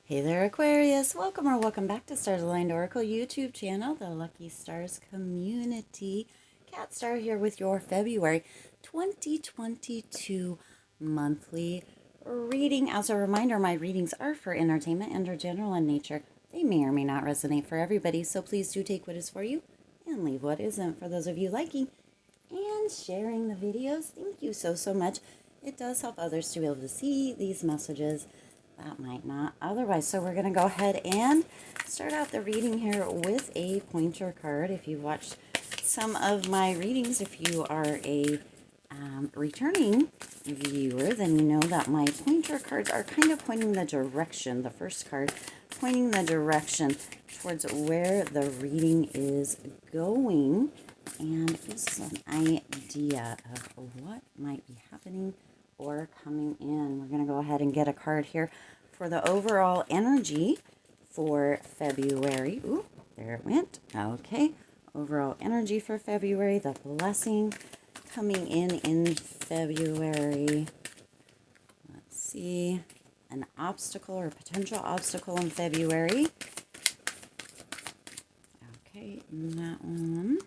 Hey there, Aquarius. Welcome or welcome back to Stars Aligned Oracle YouTube channel, the Lucky Stars community. Cat Star here with your February 2022 monthly reading. As a reminder, my readings are for entertainment and are general in nature. They may or may not resonate for everybody, so please do take what is for you and leave what isn't. For those of you liking and sharing the videos, thank you so much. It does help others to be able to see these messages that might not otherwise. So we're going to go ahead and start out the reading here with a pointer card. If you've watched some of my readings, if you are a returning viewer, then you know that my pointer cards are kind of pointing the direction. The first card pointing the direction towards where the reading is going, and it gives us an idea of what might be happening or coming in. We're going to go ahead and get a card here for the overall energy for February. Ooh, there it went. Okay, overall energy for February, the blessing coming in February. Let's see, an obstacle or potential obstacle in February. Okay, that one.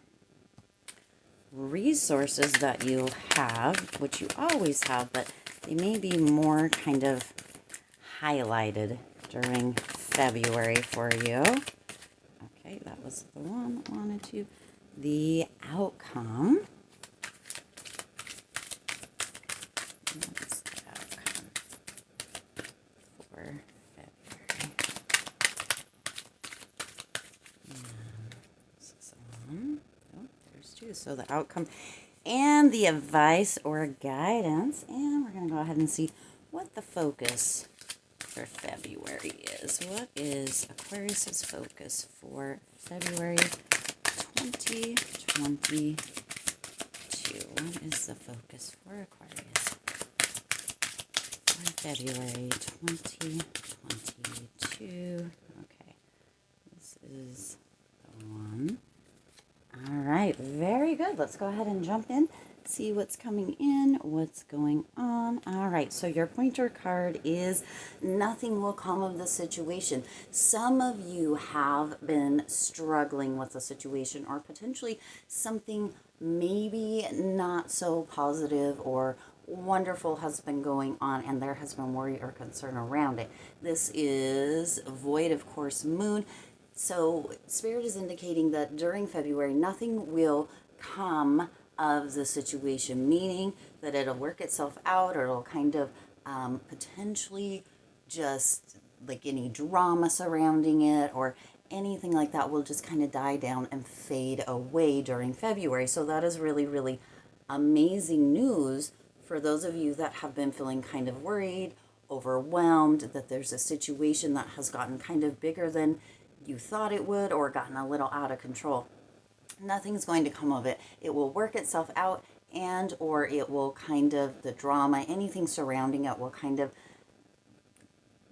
Resources that you'll have, which you always have, but they may be more kind of highlighted during February for you. Okay, that was the one I wanted to. The outcome. What is the outcome for February? This is on. Oh, there's two. So the outcome and the advice or guidance. And we're going to go ahead and see what the focus for February is. What is Aquarius's focus for February 2022? What is the focus for Aquarius for February 2022? Okay, this is the one. All right, very good. Let's go ahead and jump in, see what's coming in, what's going on. All right, so your pointer card is nothing will come of the situation. Some of you have been struggling with the situation, or potentially something maybe not so positive or wonderful has been going on, and there has been worry or concern around it. This is void, of course, moon. So Spirit is indicating that during February, nothing will come of the situation, meaning that it'll work itself out, or it'll kind of potentially just like any drama surrounding it or anything like that will just kind of die down and fade away during February. So that is really amazing news for those of you that have been feeling kind of worried, overwhelmed, that there's a situation that has gotten kind of bigger than you thought it would or gotten a little out of control. Nothing's going to come of it. It will work itself out, and or it will kind of, the drama, anything surrounding it will kind of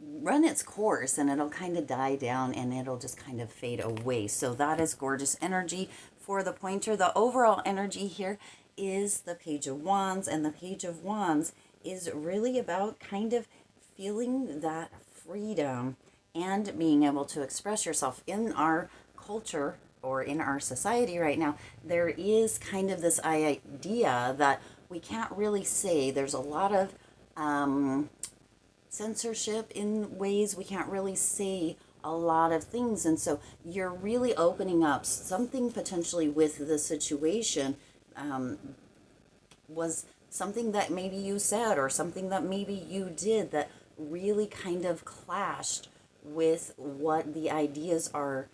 run its course, and it'll kind of die down and it'll just kind of fade away. So that is gorgeous energy for the pointer. The overall energy here is the Page of Wands, and the Page of Wands is really about kind of feeling that freedom and being able to express yourself. In our culture or in our society right now, there is kind of this idea that we can't really say. There's a lot of censorship in ways we can't really say a lot of things, and so you're really opening up something potentially with the situation. Was something that maybe you said or something that maybe you did that really kind of clashed with what the ideas are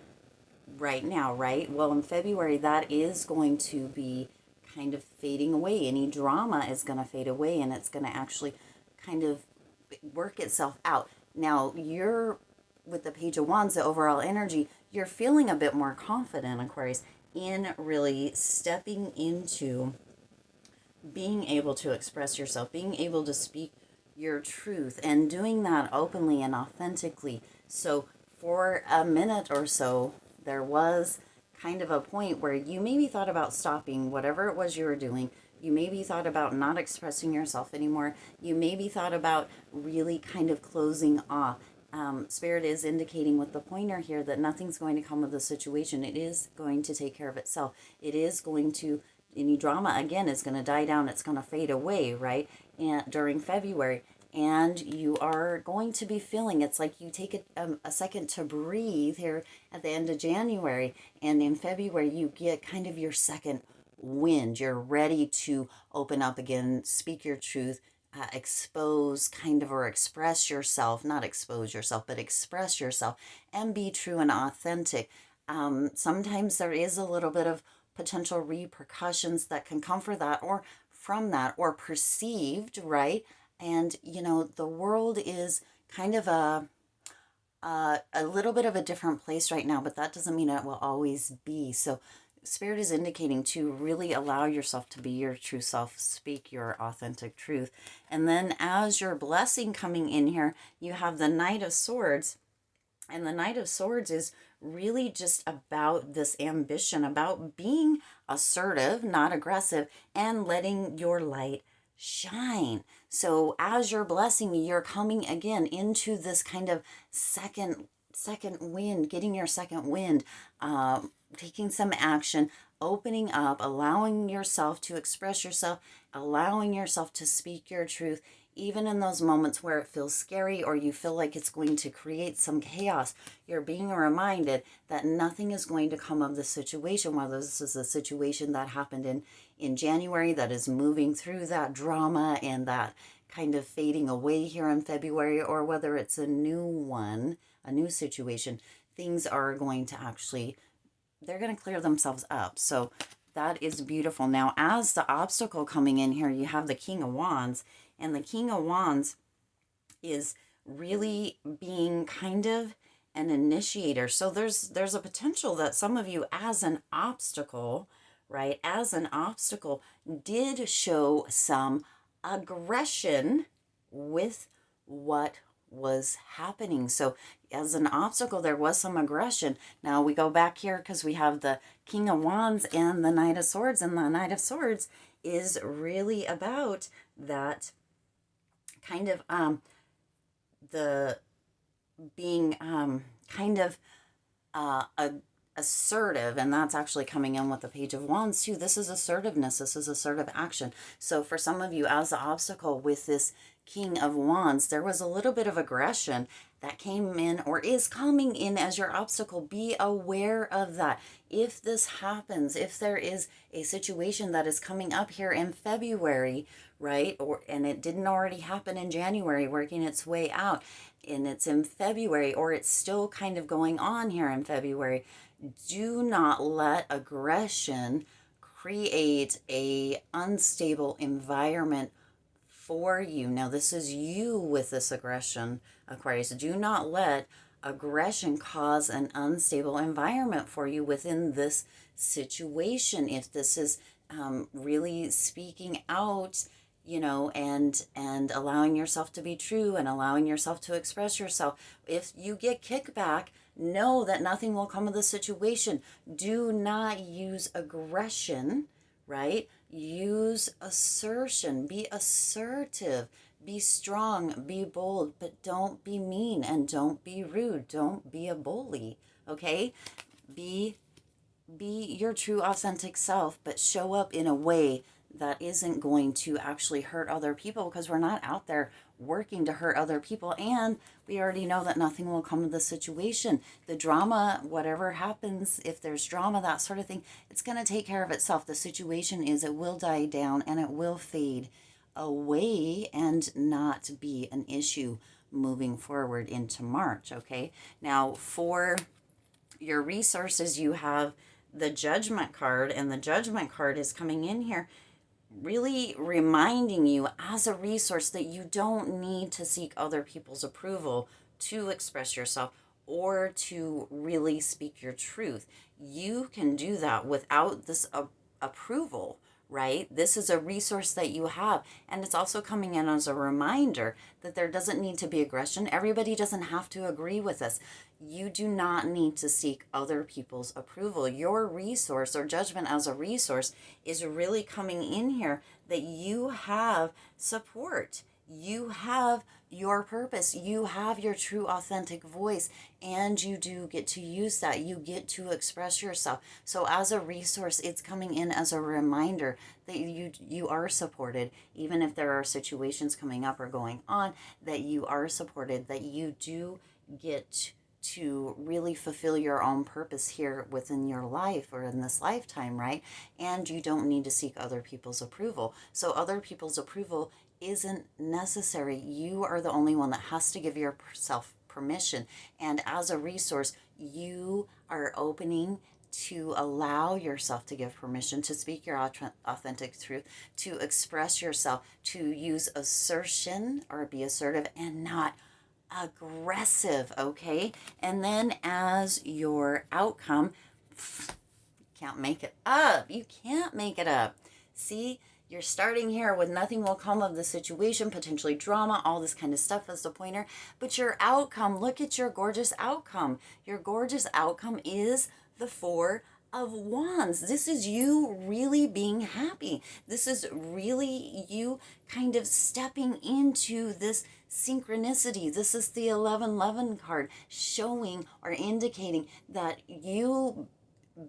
right now, right? Well, in February, that is going to be kind of fading away. Any drama is going to fade away, and it's going to actually kind of work itself out. Now, you're with the Page of Wands, the overall energy, you're feeling a bit more confident, Aquarius, in really stepping into being able to express yourself, being able to speak your truth, and doing that openly and authentically. So for a minute or so, there was kind of a point where you maybe thought about stopping whatever it was you were doing. You maybe thought about not expressing yourself anymore. You maybe thought about really kind of closing off. Spirit is indicating with the pointer here that nothing's going to come of the situation. It is going to take care of itself. It is going to, any drama, again, is going to die down. It's going to fade away, right? And during February. And you are going to be feeling, it's like you take a second to breathe here at the end of January. And in February, you get kind of your second wind. You're ready to open up again, speak your truth, expose kind of, or express yourself, not expose yourself, but express yourself and be true and authentic. Sometimes there is a little bit of potential repercussions that can come for that, or from that, or perceived, right? And, you know, the world is kind of a little bit of a different place right now, but that doesn't mean it will always be. So Spirit is indicating to really allow yourself to be your true self, speak your authentic truth. And then as your blessing coming in here, you have the Knight of Swords. And the Knight of Swords is really just about this ambition, about being assertive, not aggressive, and letting your light shine. So as you're blessing, you're coming again into this kind of second wind, getting your second wind, taking some action, opening up, allowing yourself to express yourself, allowing yourself to speak your truth, even in those moments where it feels scary or you feel like it's going to create some chaos. You're being reminded that nothing is going to come of the situation, whether this is a situation that happened in January that is moving through that drama and that kind of fading away here in February, or whether it's a new one, a new situation. Things are going to actually, they're going to clear themselves up. So that is beautiful. Now, as the obstacle coming in here, you have the King of Wands. And the King of Wands is really being kind of an initiator. So there's a potential that some of you, as an obstacle, right, as an obstacle, did show some aggression with what was happening. So as an obstacle, there was some aggression. Now we go back here because we have the King of Wands and the Knight of Swords. And the Knight of Swords is really about that kind of the being kind of assertive, and that's actually coming in with the Page of Wands too. This is assertiveness. This is assertive action. So for some of you, as the obstacle with this King of Wands, there was a little bit of aggression that came in or is coming in as your obstacle. Be aware of that. If this happens, if there is a situation that is coming up here in February, right, and it didn't already happen in January, working its way out, and it's in February, or it's still kind of going on here in February, do not let aggression create a unstable environment for you. Now, this is you with this aggression, Aquarius. Do not let aggression cause an unstable environment for you within this situation. If this is really speaking out, you know, and allowing yourself to be true and allowing yourself to express yourself. If you get kickback, know that nothing will come of the situation. Do not use aggression, right? Use assertion. Be assertive. Be strong. Be bold. But don't be mean and don't be rude. Don't be a bully, okay? Be your true authentic self, but show up in a way that isn't going to actually hurt other people, because we're not out there working to hurt other people, and we already know that nothing will come of the situation. The drama, whatever happens, if there's drama, that sort of thing, it's going to take care of itself. The situation is, it will die down and it will fade away and not be an issue moving forward into March, okay? Now, for your resources, you have the Judgment card, and the Judgment card is coming in here really reminding you as a resource that you don't need to seek other people's approval to express yourself or to really speak your truth. You can do that without this approval, right? This is a resource that you have. And it's also coming in as a reminder that there doesn't need to be aggression. Everybody doesn't have to agree with us. You do not need to seek other people's approval. Your resource, or Judgment as a resource, is really coming in here that you have support. You have your purpose. You have your true authentic voice, and you do get to use that. You get to express yourself. So as a resource, it's coming in as a reminder that you are supported, even if there are situations coming up or going on, that you are supported, that you do get to really fulfill your own purpose here within your life or in this lifetime, right? And you don't need to seek other people's approval. So other people's approval isn't necessary. You are the only one that has to give yourself permission. And as a resource, you are opening to allow yourself to give permission to speak your authentic truth, to express yourself, to use assertion or be assertive and not aggressive, okay? And then as your outcome, can't make it up. You can't make it up. See, you're starting here with nothing will come of the situation, potentially drama, all this kind of stuff as the pointer. But your outcome, look at your gorgeous outcome. Your gorgeous outcome is the Four of Wands. This is you really being happy. This is really you kind of stepping into this synchronicity. This is the 1111 card showing or indicating that you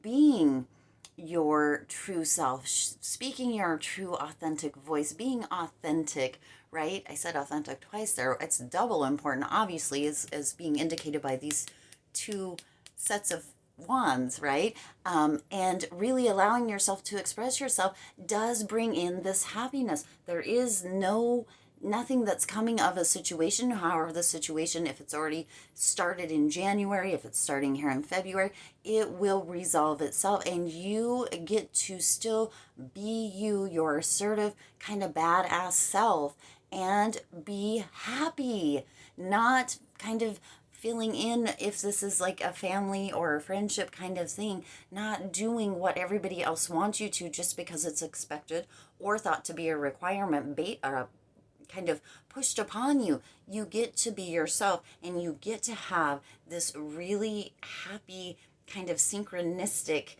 being your true self, speaking your true authentic voice, being authentic, right? I said authentic twice there. It's double important, obviously, as being indicated by these two sets of wands, right? And really allowing yourself to express yourself does bring in this happiness. There is nothing that's coming of a situation, however the situation, if it's already started in January, if it's starting here in February, it will resolve itself, and you get to still be you, your assertive kind of badass self, and be happy, not kind of filling in if this is like a family or a friendship kind of thing, not doing what everybody else wants you to just because it's expected or thought to be a requirement, kind of pushed upon you. You get to be yourself, and you get to have this really happy kind of synchronistic,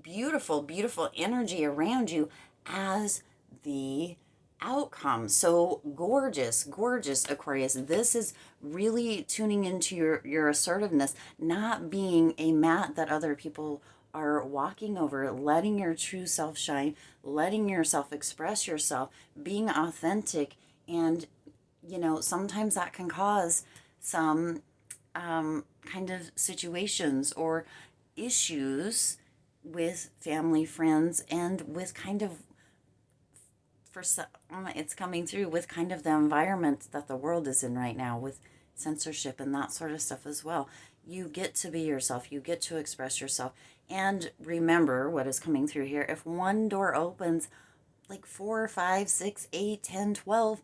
beautiful energy around you as the outcome. So gorgeous Aquarius. This is really tuning into your assertiveness, not being a mat that other people are walking over, letting your true self shine, letting yourself express yourself, being authentic. And sometimes that can cause some kind of situations or issues with family, friends, and with kind of, for some, it's coming through with kind of the environment that the world is in right now, with censorship and that sort of stuff as well. You get to be yourself. You get to express yourself. And remember what is coming through here. If one door opens, like 4, 5, 6, 8, 10, 12,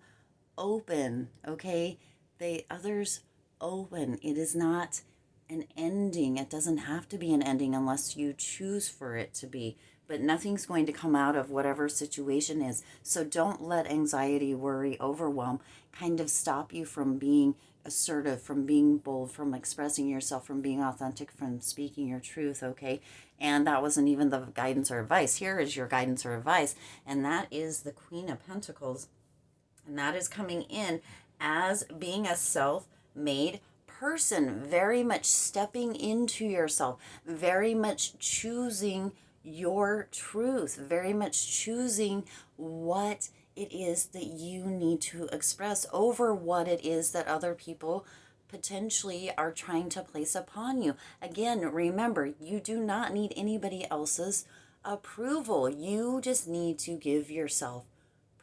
open, okay? The others open. It is not an ending. It doesn't have to be an ending unless you choose for it to be. But nothing's going to come out of whatever situation is. So don't let anxiety, worry, overwhelm kind of stop you from being assertive, from being bold, from expressing yourself, from being authentic, from speaking your truth, okay? And that wasn't even the guidance or advice. Here is your guidance or advice, and that is the Queen of Pentacles. And that is coming in as being a self-made person, very much stepping into yourself, very much choosing your truth, very much choosing what it is that you need to express over what it is that other people potentially are trying to place upon you. Again, remember, you do not need anybody else's approval. You just need to give yourself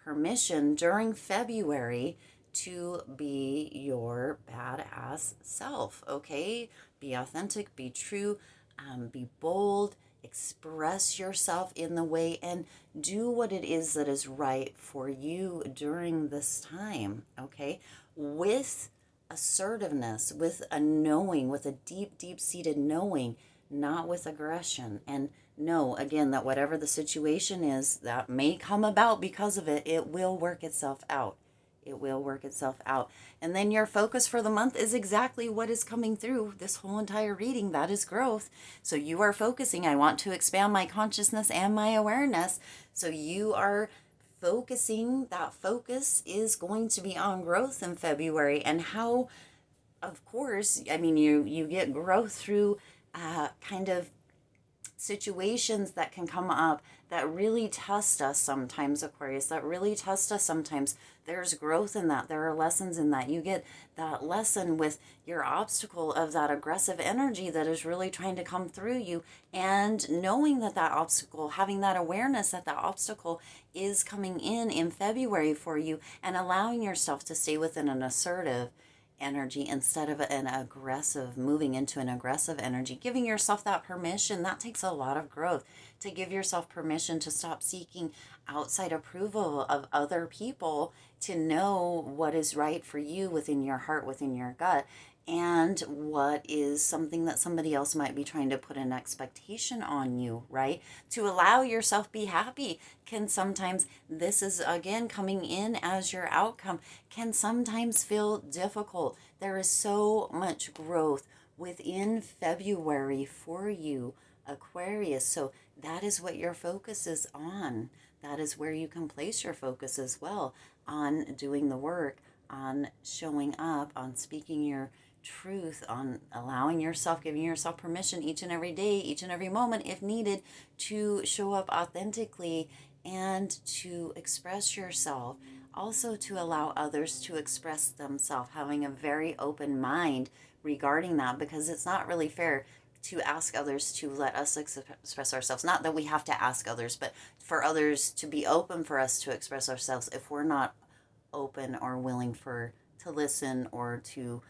permission during February to be your badass self, okay? Be authentic, be true, be bold, express yourself in the way, and do what it is that is right for you during this time, okay? With assertiveness, with a knowing, with a deep-seated knowing, not with aggression. And know, again, that whatever the situation is that may come about because of it, it will work itself out. It will work itself out. And then your focus for the month is exactly what is coming through this whole entire reading. That is growth. So you are focusing. I want to expand my consciousness and my awareness. So you are that focus is going to be on growth in February, and how, of course, I mean, you get growth through kind of situations that can come up that really test us sometimes, Aquarius, that really test us sometimes. There's growth in that. There are lessons in that. You get that lesson with your obstacle of that aggressive energy that is really trying to come through you, and knowing that that obstacle, having that awareness that that obstacle is coming in February for you, and allowing yourself to stay within an assertive energy instead of an aggressive, moving into an aggressive energy, giving yourself that permission. That takes a lot of growth, to give yourself permission to stop seeking outside approval of other people, to know what is right for you within your heart, within your gut, and what is something that somebody else might be trying to put an expectation on you, right? To allow yourself be happy can sometimes, this is again coming in as your outcome, can sometimes feel difficult. There is so much growth within February for you, Aquarius. So that is what your focus is on. That is where you can place your focus as well, on doing the work, on showing up, on speaking your truth, on allowing yourself, giving yourself permission each and every day, each and every moment, if needed, to show up authentically and to express yourself. Also, to allow others to express themselves, having a very open mind regarding that, because it's not really fair to ask others to let us express ourselves. Not that we have to ask others, but for others to be open for us to express ourselves, if we're not open or willing to listen, or to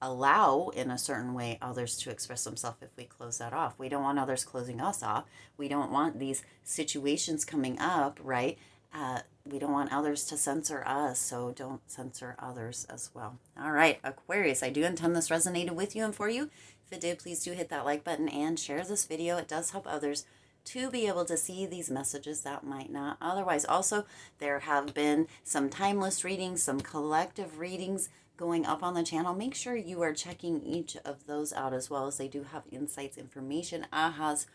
allow in a certain way others to express themselves. If we close that off, we don't want others closing us off. We don't want these situations coming up, right? We don't want others to censor us, so don't censor others as well. All right, Aquarius, I do intend this resonated with you and for you. If it did, please do hit that like button and share this video. It does help others to be able to see these messages that might not otherwise. Also, there have been some timeless readings, some collective readings going up on the channel. Make sure you are checking each of those out, as well as they do have insights, information, ahas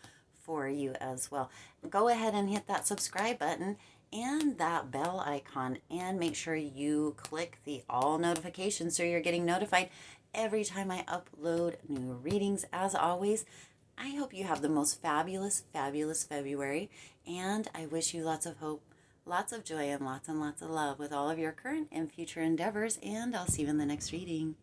for you as well. Go ahead and hit that subscribe button and that bell icon, and make sure you click the all notifications so you're getting notified every time I upload new readings. As always, I hope you have the most fabulous February, and I wish you lots of hope, lots of joy, and lots of love with all of your current and future endeavors, and I'll see you in the next reading.